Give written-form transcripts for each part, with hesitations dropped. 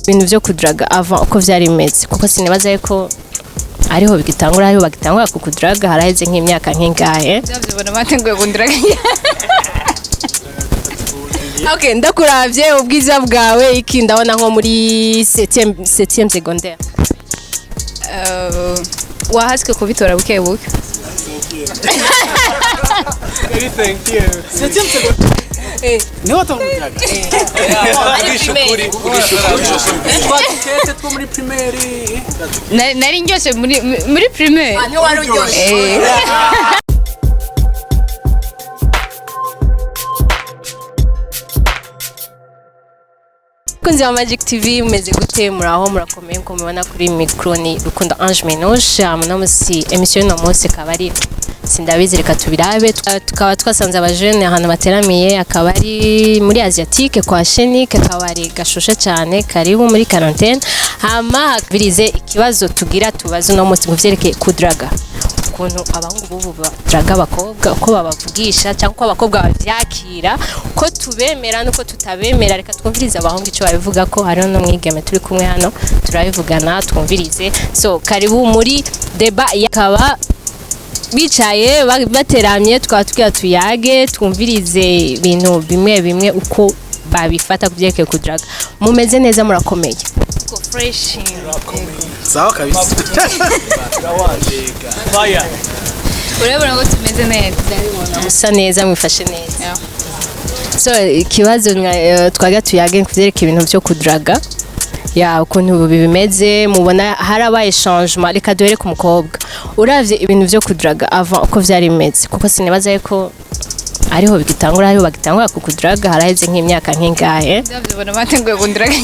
ibintu byo kudraga avant uko vyari bimeze kuko sinibaza yuko ariho bigitangura ariho bagitangura kukudraga haraheze nk'imyaka nk'ingahe byabona batenguye kundraga. Okay, ndakuravye ubwiza bwawe iki ndabona nko muri 7e secondaire. Wahaswe kubitora buke buke. Thank you. 7e secondaire. Ni wato mutaka. Twakete two muri primaire. Nari ngyose muri primaire. Ni warujyoshe. Kunzi wa Magic TV mumeze gute muraho murakomeye nko mubona kuri micro ni Rukundo Ange Menoshe amunamusi emission no munsi kabari sindabizi reka tubirabe tukaba twasanze abajene ahantu bateramiye akabari muri Asiatique kwa Chenique akabari gashushe cyane karibu muri quarantaine hama birize ikibazo tugira tubazo no munsi muvyerekeye kudraga ukuntu abahungu bubu badraga abakobwa uko babavugisha cyangwa uko abakobwa bavyakira ko tubemera nuko tutabemera reka twumvirize abahungu ico babivuga ko hariho no mwigeme turi kumwe hano turabivugana twumvirize so karibu muri deba yakaba bicaye bateramye twatubwira tuyage twumvirize ibintu bimwe uko babifata kubyekeye kudraga mumeze neza murakomeye Ko fresh. Sawa kabisa. Fire. Urabona ngo tumeze neza. musa neza mwifashe neza so ikibazo twaga tuyage kuvyereka ibintu byo kudraga ya ukuntu bimeze mubona harabaye changement reka duhere ku mukobwa uravye ibintu byo kudraga avant uko vyari bimeze kuko sinibaza yuko ariho bigitangura ariho bagitangura kukudraga haraheze nk'imyaka nk'ingahe byabona batenguye kundraga.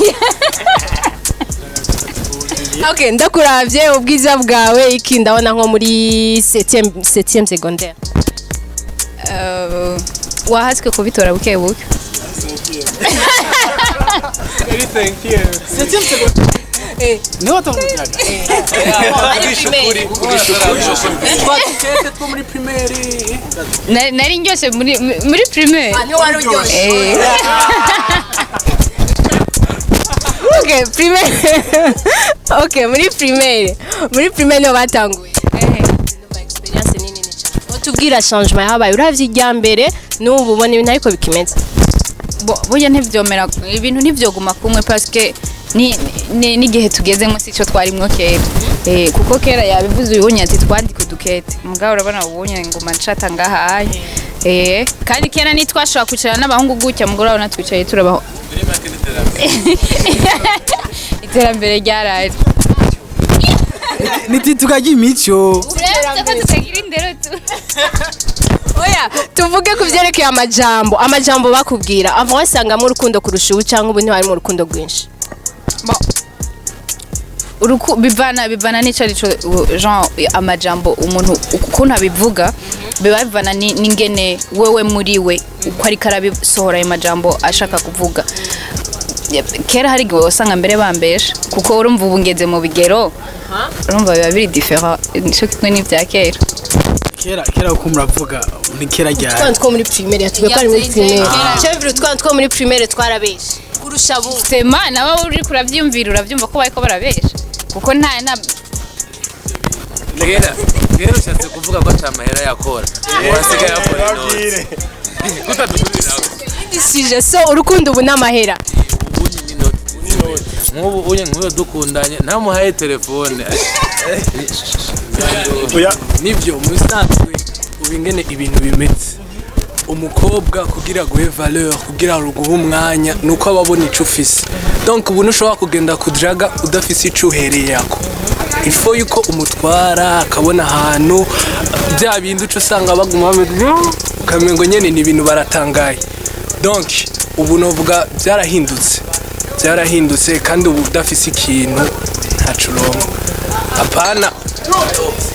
Okay, ndakuravye ubwiza bwawe iki ndabona nko muri 7e secondaire. Wahaswe kubitora buke buke. Thank you. 7e secondaire. Ni wato mutaka. Twakete two muri primaire. Nari ngyose muri primaire. Ni warujyoshe. Okay, primaire. Okay, muri primaire no batanguye. Experience nini cyane. Tubwira changement yabaye uravye ijya mbere n'ubu ubona ibintu ariko bikimeze. Boya ntivyomera ibintu ntivyoguma kumwe parce que ni gihe tugezemo sico twarimwo kera. Kuko kera yabivuze uyibonye ati twandika dukete. Mugabo urabona ubonye ngo manchata ngahaye. Kandi kera nitwashobora kwicara n'abahungu gutya mugoro urabona twicaye turabaho. Iterambere ryaraje. Nititukagira imico. Uretse ko tutagira indero tu. Oya, tuvuge kuvyerekeye amajambo bakubwira. Avant wasanga mu rukundo kurusha ubu cyangwa ubu ntibari mu rukundo rwinshi. Bivana n'icarico genre amajambo umuntu ukuntu abivuga bivana n'ingene wewe muri we uko ari karabisohora ayo majambo ashaka kuvuga. Kera hari gihe wasanga mbere bambesha kuko urumva ubu ngeze mu bigero urumva biba biri different nico kimwe n'ivya kera. Kera uko muravuga ni kera ryari. Twandiko muri primaire yatubwiye ko ari muri primaire. Cyeviro twandiko muri primaire twarabesha. Kurusha bu. Sema nawe uri kuravyumvira uravyumva ko bariko barabesha. Kuko nta Kera ushatse kuvuga ko atamahera yakora. Wasigaye yakora inoti. Kutadukubira. Isije so urukundo ubu n'amahera. Nk'ubu nk'uyo dukundanye ntamuhaye telefone. Nibyo musanzwe ubingene ibintu bimeze. Umukobwa kugira guhe valeur kugira ruguha umwanya nuko ababona ico ufise. Donc ubu ntushobora kugenda kudraga udafise ico uhereye yako. Ifo yuko umutwara akabona ahantu bya bintu uco usanga baguma ukamengo nyene ni ibintu baratangaye. Donc ubu novuga byarahindutse kandi ubu udafise ikintu ntaco uronka. Apana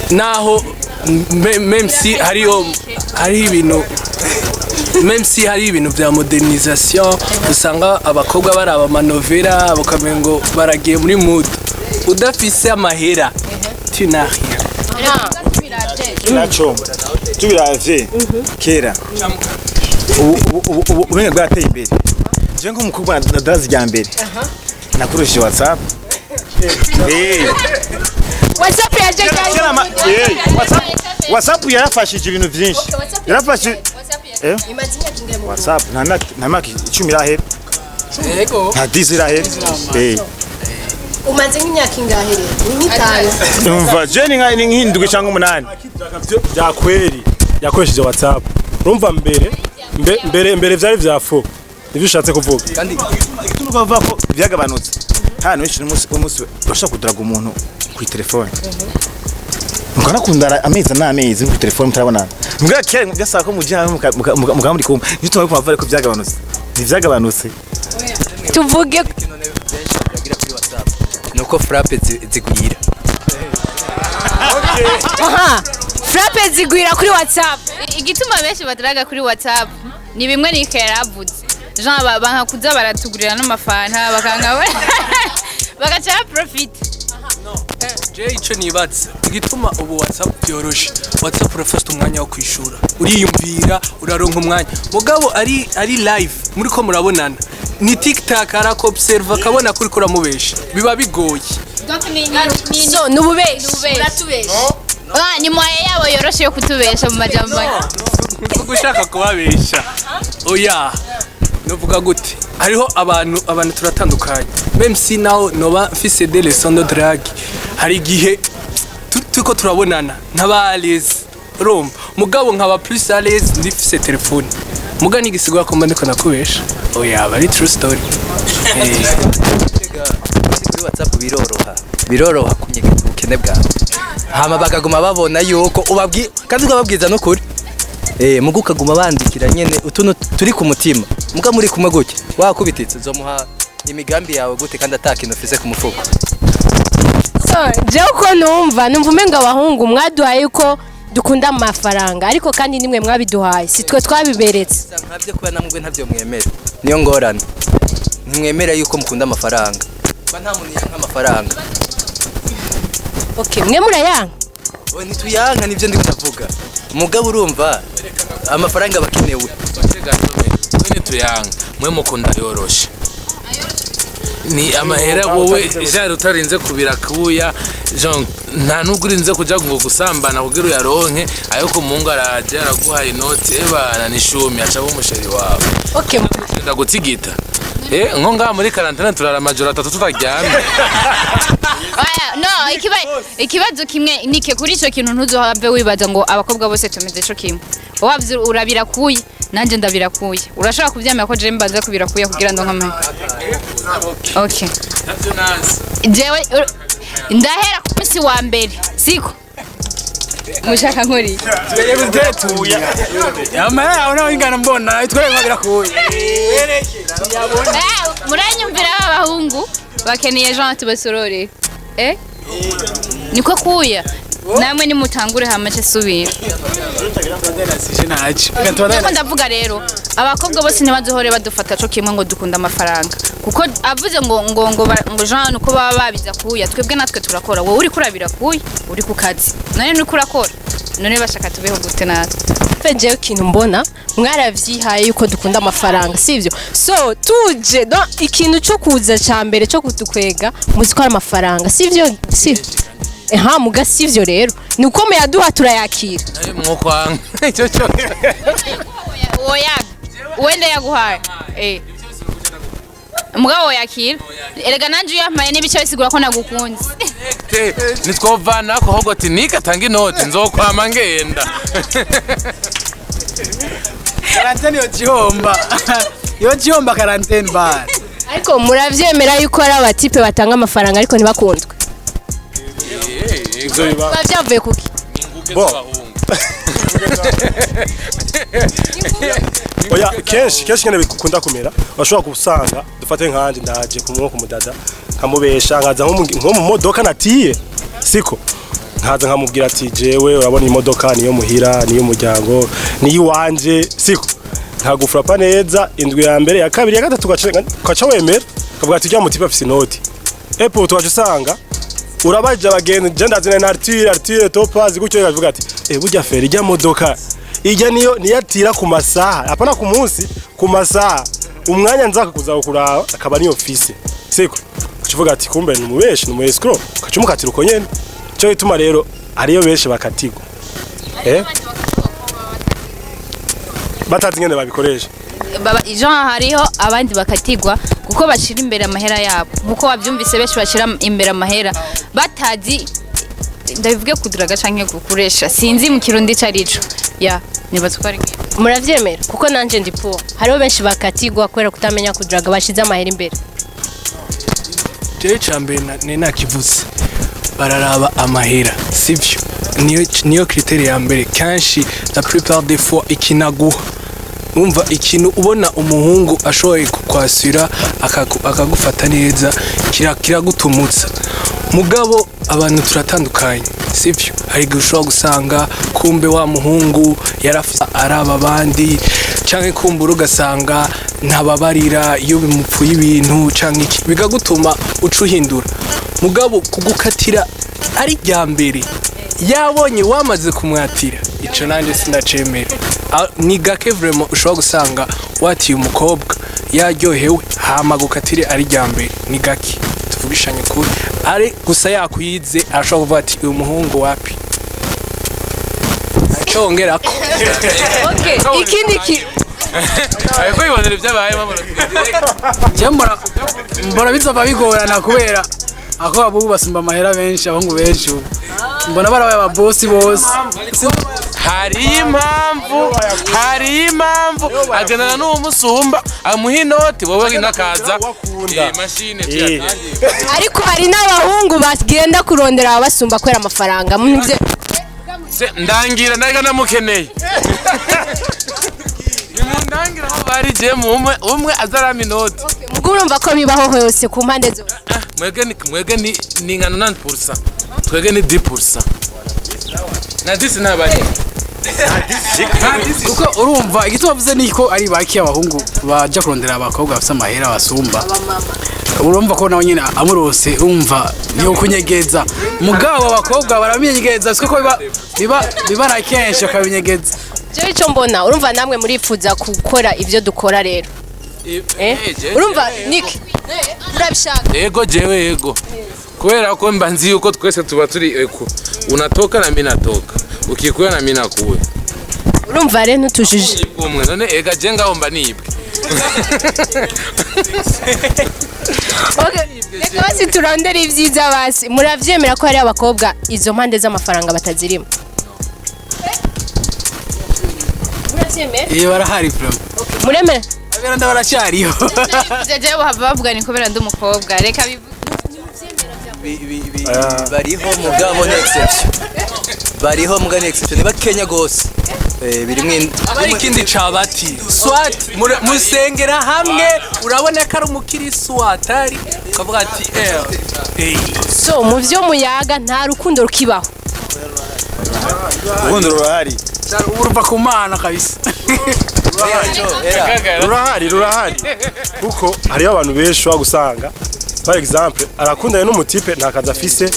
naho même si hari ibintu bya modernisation usanga abakobwa baraba manovera bakamengo baragiye muri mood udafise amahera tu n'as rien. Nacho tubiravye kera ubu bwateye imbere je nko mukobwa ndadazi rya mbere nakoresheje WhatsApp. WhatsApp yaje WhatsApp yarafashije ibintu byinshi. Yarafashije WhatsApp na maki 10 irahera. Yego. Nta 10 irahera. umaze nk'imyaka ingahe rero ni nk'itanu Umva je ni nk'indwi cyangwa 8. Bya kweri yakoresheje WhatsApp. Urumva mbere vyari vyafo. Nivyo ushatse kuvuga. Kandi igituma bavuga ko byagabanutse. Hano ikintu umunsi urashaka kudaraga umuntu ku telefone. Mukana kundara amezi n'amezi ku telefone mutarabonana. Mbwa kera byasaba ko mujya mukamuri kumva. Nituma ko bavare ko byagabanutse. Ntivyagabanutse. tuvuge nuko frappe zigwira. aha frappe zigwira kuri WhatsApp igituma benshi badaraga kuri WhatsApp ni bimwe ni keravuze Jean banka kuza baratugurira n'amafanta bakanga bagaca profit je ico nibatse igituma ubu WhatsApp byoroshe WhatsApp urafata umwanya wo kwishura uriyumvira uraronka umwanya mugabo ari live muri ko murabonana ni TikTok arako observe akabona kuri kuramubesha biba bigoye donc ni so nububeshi uratubesha ni moye yabo yoroshe yo kutubesha mu majambo gushaka kubabesha oya novuga gute hariho abantu turatandukanye même si naho noba mfise des leçons de drague hari gihe tuko turabonana ntaba à l'aise urumva mugabo nkaba plus à l'aise ndifise telefone muga nigisigura ko mbandiko nakubesha oya bari true story Kuri WhatsApp biroroha kunyega ubukene bwawe. Hama bakaguma babona yuko kandi ubabwiza no kuri. Muga ukaguma bandikira nyene utuntu turi ku mutima. Muga muri kumwe gutya wakubititse zomuha imigambi yawe gute kandi atakintu ufise ku mufuko. so je uko numva umenga abahungu mwaduhaye uko dukunda amafaranga ariko kandi nimwe mwabiduhaye sitwe twabiberetse Nkabyo kuba namwe ntavyo mwemera. Niyo ngorane. Ntimwemera yuko mukunda amafaranga. Ba nta muntu yanka amafaranga. okay mwe murayanga Oya ntituyanka nivyo ndiko ndavuga. Mugabo urumva amafaranga bakenewe. Twene tuyanga mwe mukunda yoroshe ni amahera wowe jari utarinze kubira kuya Jean nta nugurinze kuja ngo gusambana kugira uyaronke ayo ko mungu araje araguha inoti ebana nishumi acha umusheri wawe okay ndagutigita nko ngaha muri quarantaine turara amajoro 3 tutaryamye no ikibazo kimwe nike kuri ico kintu ntuzohave wibaza ngo abakobwa bose tumeze co kimwe wavye urabira kuyi nanje ndabira kuyi urashaka kuvyamira ko je mbanza kubira kuya kugira ndo nkame okay jewe ndahera ku munsi wa mbere siko mushaka nkori amara yawe nawe ingana mbona twere babira kuye muranyumvira abahungu bakeneye Jean tubasorore niko kuya namwe nimutangure hamace subira niko ndavuga rero abakobwa bose ntibazohore badufata co kimwe ngo dukunda amafaranga kuko avuze ngo Jean uko baba babiza kuya twebwe natwe turakora wowe uri kurabira kuya uri ku kazi none uri kurakora none bashaka tubeho gute natwe jewe ikintu mbona mwaravyihaye yuko dukunda amafaranga sivyo so tuje ikintu cyo kuza cyambere cyo kutukwega muzikora amafaranga sivyo muga sivyo rero nuko muyaduha turayakira mwokwanga icyo cyo oya wende yaguhaye mugabo yakira erega nanje yampaye nibice bisigura ko nagukunze nitwovana ko hogo tinika tanga inoti nzokwama ngenda quarantaine yo gihomba quarantaine bar ariko muravyemera yuko ari abatipe batanga amafaranga ariko ntibakundwe bavyavuye kuki Oya kenshi nyene bikunda kumera bashobora gusanga dufate nkanje ndaje kumwe ku mudada nkamubesha nkaza nko mu modoka natiye siko nkaza nkamubwira ati jewe urabona imodoka niyo muhira niyo muryango niyo wanje siko ntagufrapa neza indwi ya mbere ya kabiri ya gatatu gaca wemera kavuga ati jya mutipa afise inoti epo twaje usanga urabaje abagenzi je ndazina na Arthur Topaz gutyo yavuga ati burya feri ijya modoka ijya niyo niyatira ku masaha apana ku munsi ku masaha umwanya nzaka kuza kuraba akaba niyo office siko ukivuga ati kumbe ni umubeshi ni umuescro ukacumukatira uko nyene cyo bituma rero ariyo benshi bakatigwa batazi ngene babikoresha Jean hariho abandi bakatigwa kuko bashira imbere amahera yabo nkuko wabyumvise benshi bashira imbere amahera batazi ndabivuge kuduraga canke gukoresha sinzi mu kirundi carico nibatwara ngiye muravyemera kuko nanje ndipo hariho benshi bakatigwa kwera kutamenya kuduraga bashize amahera imbere je cambe nakivuze bararaba amahera sivyo niyo critère ya mbere kanshi la plupart des fois ikinaguha umva ikintu ubona umuhungu ashoboye kukwasira akagufata neza kiragutumutsa mugabo abantu turatandukanye sivyo hari gushobora gusanga kumbe wa muhungu yarafise araba abandi canke kumbura ugasanga ntababarira iyo bimupfuye ibintu canke iki bigagutuma ucuhindura mugabo kugukatira ari rya mbere yabonye wamaze kumwatira ico nanje sinacemera ni gake vraiment ushobora gusanga watiye umukobwa yaryohewe hama gukatire ari rya mbere ni gake tuvugishanye kuri ari gusa yakwize arashobora kuvuga ati uyu muhungu wapi acongerako ikindi ariko ibonera ibyabaye cyambara mbona bizava bigorana kubera ako abubu basumba amahera benshi abahungu benshi mbona barabaye ababosi bose hari impamvu aganana n'uwo musumba amuha inoti wowe nakaza mashine ariko hari n'abahungu bagenda kurondera abasumba kwera amafaranga ndangira naga namukeneye nimundangira aho bari je umwe azarama inoti ubwo urumva ko bibaho hose ku mpande zose mwege ni ngana 9% twege ni 10% na 10 nabari kuko urumva igituma vuze niko ari baki abahungu baje kurondera abakobwa bafite amahera basumba urumva ko nawe nyine amurose umva yo kunyegeza mugabo abakobwa baramenyegeza siko biba na kenshi akabinyegeza je ico mbona urumva namwe murifuza gukora ivyo dukora rero urumva Nick urabishaka yego kubera ko mbanzi yuko twese tuba turi eko unatoka na mimi natoka ukikuya na mimi nakuwe urumva rero ntutujije umwe none ega je ngaho mba nibwe reka basi turondera ivyiza basi muravyemera ko hari abakobwa izo mpande z'amafaranga batazirimo barahari vraiment muremera abera ndabaracariho jeje bavuga ni kubera ndi umukobwa reka bariho mugabo ni exception bariho mugabo ni exception ni bakenya gose birimwe abari ikindi cabati swat musengera hamwe urabona ko ari umukirisu watari ukavuga ati so mu vyo muyaga nta rukundo rukibaho urukundo rurahari urumva ku mana kabisa rurahari kuko hariyo abantu benshi bagusanga par exemple arakundana n'umutipe ntakaza afise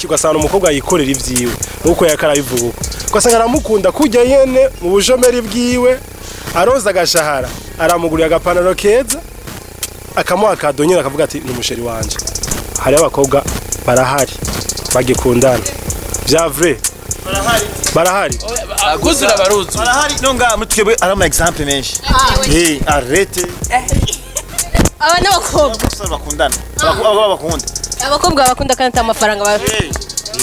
ugasanga umukobwa yikorera ivyiwe nuko yakarabivuga ugasanga aramukunda kujya yene mu bujomeri bwiwe aroza agashahara aramugurira agapantaro keza akamuha akadonyera akavuga ati ni umusheri wanje hari abakobwa barahari bagikundana bya vrai barahari aguzura baruzu barahari nonga mutwebwe arama exemple menshi arrête aba n'abakobwa bakundana bakunda abakobwa bakunda kandi amafaranga ba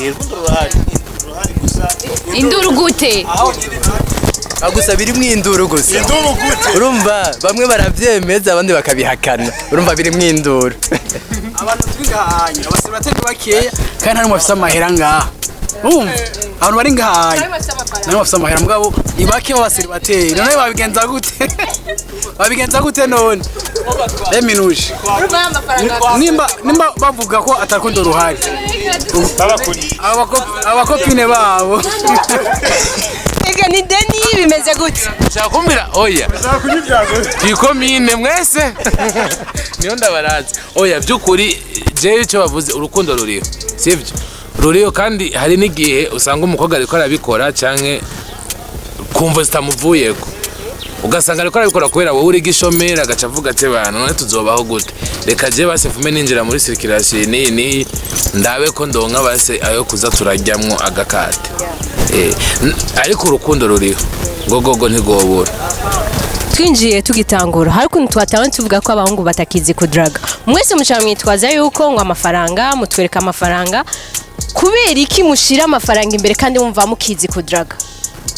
urukundo rurahari gusa induru gute gusa birimwe induru gusa urumva bamwe baravyemeza abandi bakabihakana urumva birimwe induru abantu twigahanya abasibatende bakeya kandi nta n'umwe afite amahera ngaha urumva abantu bari ngahanya nabo bafite amahera mugabo ibake babasiribateri none babigenza gute none minuje nimba bavuga ko atarukundo ruhari abakopine babo ega ni deni bimeze gute shakumbira oya twikomine mwese niyo ndabaraza oya byukuri je icyo bavuze urukundo ruriho sivyo ruriho kandi hari n'igihe usanga umukobwa ariko arabikora canke kumva zitamuvuyeko ugasanga ariko arabikora kubera wowe uri gishomera agaca avuga ati bantu none tuzobaho gute reka je base fume ninjira muri circulation ni ndabe ko ndonka base ayo kuza turajyamwo agakate ariko urukundo ruriho gogogo ntigobura twinjiye tugitangura hari ukuntu twatanga tuvuga ko abahungu batakizi kudraga mwese mushaka mwitwaza yuko ngo amafaranga mutwereka amafaranga kubera iki mushira amafaranga imbere kandi wumva mukizi kudraga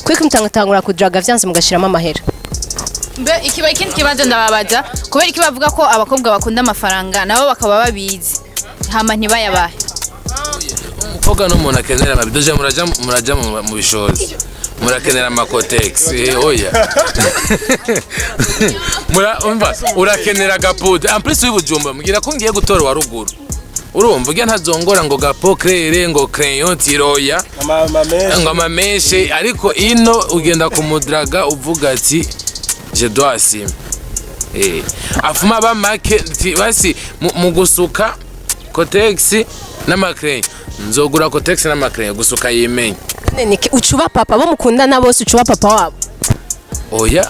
kweko mutangura kudraga vyanze mugashiramo amahera mbe ikiba ikindi kibazo ndababaza kubera iki bavuga ko abakobwa bakunda amafaranga nabo bakaba babizi hama ntibayabahe umukobwa n'umuntu akenera amabidoje muraja mu bishozi murakenera amakotex oya umva urakenera gapude en plus y'ubujumba mugira ko ngiye gutora wa ruguru urumva ugiye ntazongora ngo gapo crere ngo crayon tiroya ngo amameshe ariko ino ugenda kumudraga uvuga ati je dois assumer afuma ba make basi mu gusuka kotex n'amacrayon nzogura kotex n'amacrayon gusuka yemenye niki ucuba papa bo mukundana bose ucuba papa wabo oya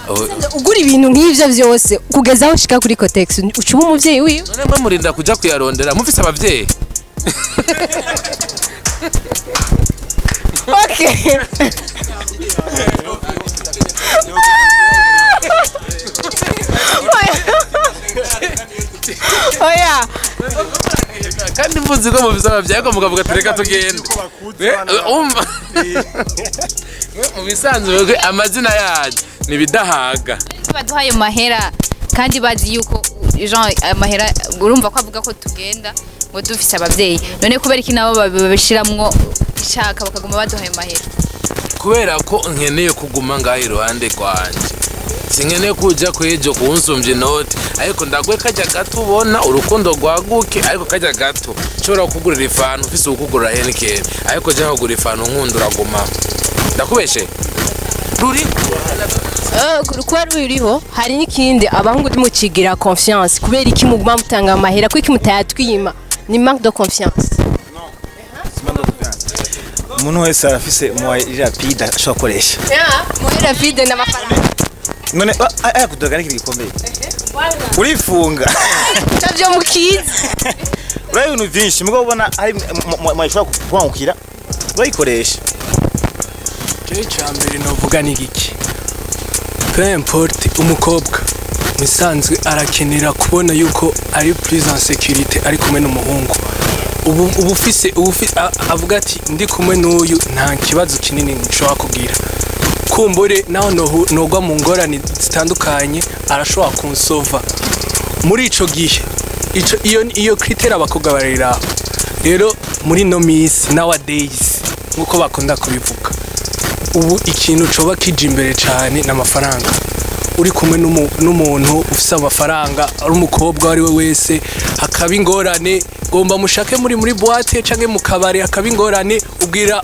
ugura ibintu nk'ivyo vyose kugeza aho shika kuri Cotex ucuba umuvyeyi wiyo none mwe murinda kuja kuyarondera mufise abavyeyi okay oya kandi mvuze ko mufise abavyeyi ko mukavuga tureka tugende umva mu bisanzwe amazina yaje nibidahaga baduhaye mahera kandi bazi yuko Jean amahera urumva ko avuga ko tugenda ngo dufise abavyeyi none kubera iki nabo babishiramwo ishaka bakaguma baduhaye mahera kubera ko nkeneye kuguma ngaho iruhande kwanje sinkeneye kuja kwejo kunsumvye note ariko ndagwe kajya gato ubona urukundo rwaguke ariko kajya gato nshobora kugurira ifanu ufise ukugurira Heineken ariko je nkugura ifanu nkundura guma ndakubeshe ruri kuba ruriho hari n'ikindi abahungu tumucigira confiance kubera iki muguma mutanga amahera kuko iki mutayatwima ni manque de confiance umuntu wese arafise mu rapide ashobora gukoresha mu rapide n'amafaranga none aya kudoga n'ikindi gikomeye urifunga navyo mukiza uraye ibintu byinshi mugabo ubona ari mwashobora kubankira urayikoresha cyambere novuga ni giki peu importe umukobwa misanzwe arakenera kubona yuko ari plus en sécurité ari kumwe n'umuhungu ubu ufise avuga ati ndi kumwe n'uyu nta kibazo kinini nshobora kugira kumbure naho nogwa mu ngorane zitandukanye arashobora kunsova muri ico gihe iyo critère abakobwa barira rero muri no miss nowadays nkuko bakunda kubivuga ubu ikintu coba kije imbere cyane n'amafaranga uri kumwe n'umuntu ufise amafaranga ari umukobwa ari we wese hakaba ingorane gomba mushake muri boîte canke mu kabare hakaba ingorane ubwira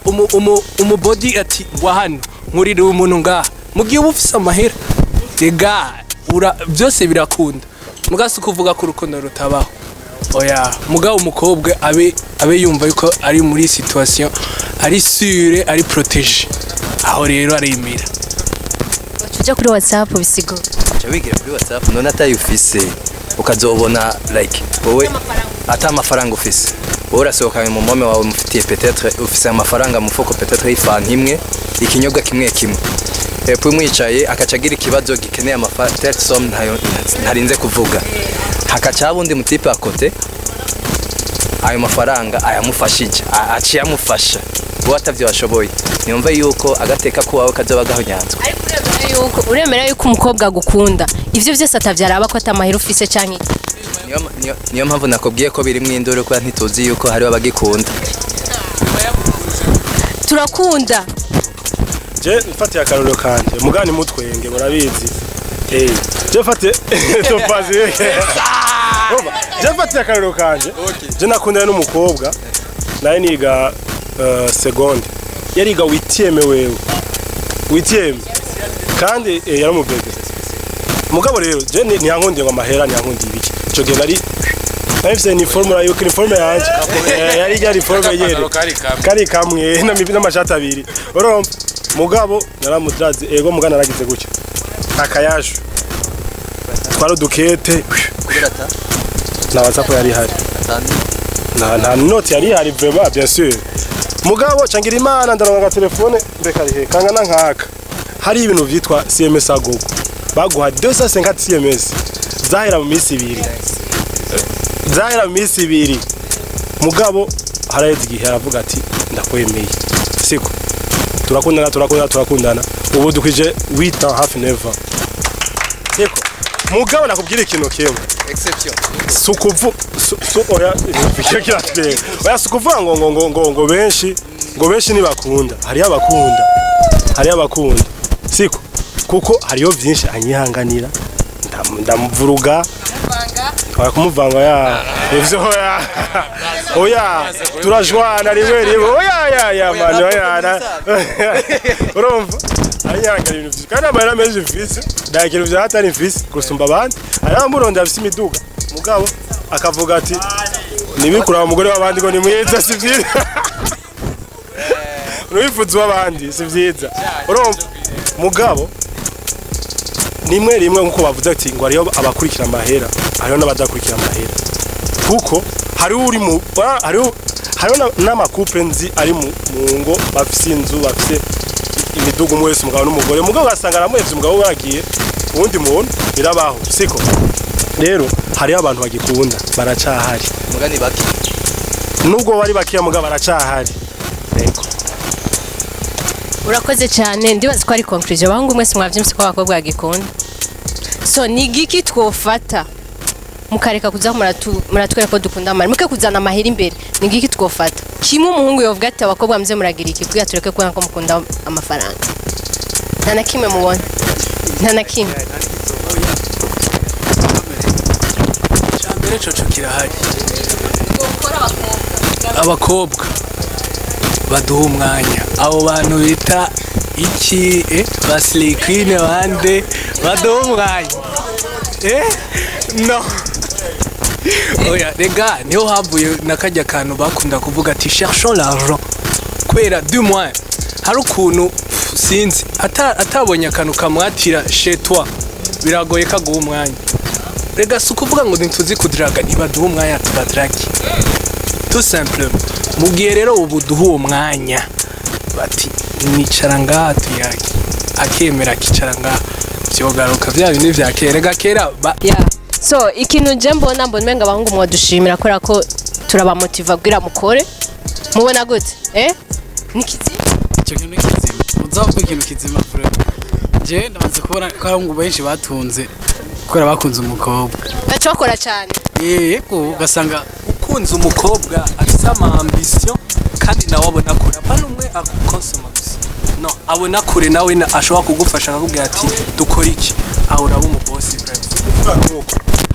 umubody ati wahano nkurire umuntu ngaha mugiye ufise amahera rega byose birakunda mugasi kuvuga ko urukundo rutabaho oya mugabo umukobwa abe yumva yuko ari muri situation ari sûre ari protégé aho rero arimira tujya kuri WhatsApp bisigo cyo bigira kuri WhatsApp none atayufise ukazobona like wowe ata amafaranga ufise wowe urasohoka mu mome wawe mufitiye peut-être ufise amafaranga mu fuko peut-être ifanta imwe ikinyobwa kimwe epwe mwicaye akacagira ikibazo gikeneye amafaranga som ntarinze kuvuga hakaca bundi mutipe akote ayo mafaranga ayamufashije aciye amufasha uwo atavyo washoboye nyumva yuko agateka ko wawe kazoba gahonyanzwe ariko uremera yuko umukobwa gukunda ivyo vyose atavyaraba ko atamahera ufise canke niyo mpamvu nakubwiye ko biri mwindoro ko ntituzi yuko hari abagikunda turakunda je mfatiye akarorero kanje mugani mutwenge murabizi je mfatiye topazi je mfatiye akarorero kanje je nakundana n'umukobwa naye niga seconde yariga witieme wewe witieme kandi yaramubebe mugabo rero je ntiyankundiye ngo amahera ntiyankundiye ibiki ico gihe nari nafise ni formula yo kuri formula yanje yari formula yere kari kamwe n'amashati abiri urumva mugabo naramudraze ego mugana naragize gutyo akayashu twari udukete Kugerata. na WhatsApp yari hari nta note yari hari vraiment bien sûr mugabo cangira imana ndaronga telefone mbeka rihe kangana nkaka hari ibintu vyitwa CMS agogo baguha 250 CMS zahera mu minsi ibiri mugabo haraheze igihe aravuga ati ndakwemeye siko turakundana ubu dukwije 8 ans hafi 9 ans siko mugabo nakubwira ikintu kimwe Exception. sukuvu oya oya sukuvuga ngo benshi ntibakunda hari abakunda siko kuko hariyo byinshi anyihanganira ndamuvuruga kumuvanga ya ivyo oya turajwana rimwe oya mani oya urumva anyihanganira ibintu byinshi kandi amahera menshi mfise ndagira ivyo hatari mfise gusumba abandi aramuronda afise imiduga mugabo akavuga ati nibikura umugore w'abandi ngo ni mwiza si vyiza Nubifuza w'abandi si vyiza urumva mugabo nimwe nkuko bavuze ati ngo ariyo abakurikira amahera ariyo n'abadakurikira amahera kuko hariho n'amakupe nzi ari mu ngo bafise inzu bafise imiduga umwe wese umugabo n'umugore mugabo ugasanga aramuhevye umugabo wagiye uwundi muntu birabaho siko rero hariho abantu bagikunda baracahari Mugani baki. nubwo bari bakiya mugabo baracahari reko urakoze cyane ndibaza ko ari conclusion bahungu mwese mwavyimse ko abakobwa bagikunda so ni giki twofata mukareka kuza muratwera ko dukunda amahera muke kuzana amahera imbere ni giki twofata kimwe umuhungu yovuga ati abakobwa mze muragira iki bwiya tureke ko mukunda amafaranga nta na kimwe mubona nta na kimwe cyambere coco kirahari abakobwa baduha umwanya abo bantu bita iki basilikwine bande baduha umwanya no oya rega niho havuye nakajya kantu bakunda kuvuga ati cherchons l'argent kwera du moins hari ukuntu sinzi atabonye akantu kamwatira chez toi biragoye kaguha umwanya rega si ukuvuga ngo ntituzi kudiraga ntibaduha umwanya tubadragi tout simplement mugihe rero ubu duha uwo mwanya bati nicara ngaha tuyage akemera akicara ngaha byogaruka bya bintu vya kera kera so ikintu je mbona menga abahungu mwadushimira kora ko turabamotiva bwira mukore mubona gute nikizima icyo kintu kizima uzavuga ikintu kizima fure je ndabanze kubona ko abahungu benshi batunze kora bakunze umukobwa baca bakora cyane yego ugasanga ukunze umukobwa afite ama ambition kandi nawe abona kure apana umwe akonsoma gusa no abona kure nawe ashobora kugufasha akakubwira ati dukora iki aho uraba umubosi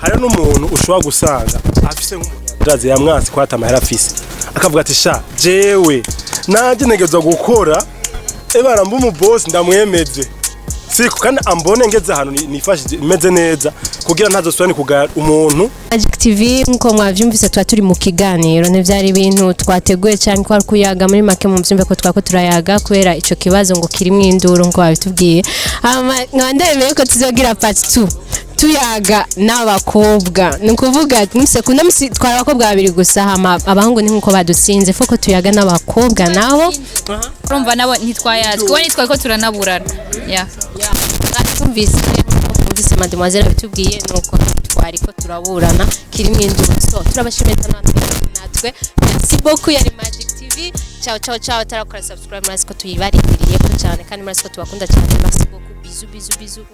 hari n'umuntu ushobora gusanga afise nk'umudazi yamwansi ko atamahera afise akavuga ati sha jewe naje negeza gukora baramba umubosi ndamwemeje siko kandi ambone ngeze ahantu nifashije imeze neza kugira ntazosubira ni kugara umuntu Magic TV nko mwavyumvise twa turi mu kiganiro n'ivyari ibintu twateguye cyane ko ari kuyaga muri make mu mvyumve ko twako turayaga kwera ico kibazo ngo kiri mwinduro ngo babitubwiye nkandemeye ko tuzogira part 2 tuyaga n'abakobwa nukuvuga ati musekunda twara abakobwa babiri gusa hama abahungu ni nkuko badutsinze foko tuyaga n'abakobwa nabo urumva nabo ntitwayazi kuba nitwaye ko turanaburana twumvise mademoiselle bitubwiye nuko twari ko turaburana kiri mwinduro so turabashimira natwe merci beaucoup yari Magic TV ciao tarakora subscribe murasiko tuyibarindiriye ko cyane kandi murasiko tubakunda cyane merci beaucoup bisous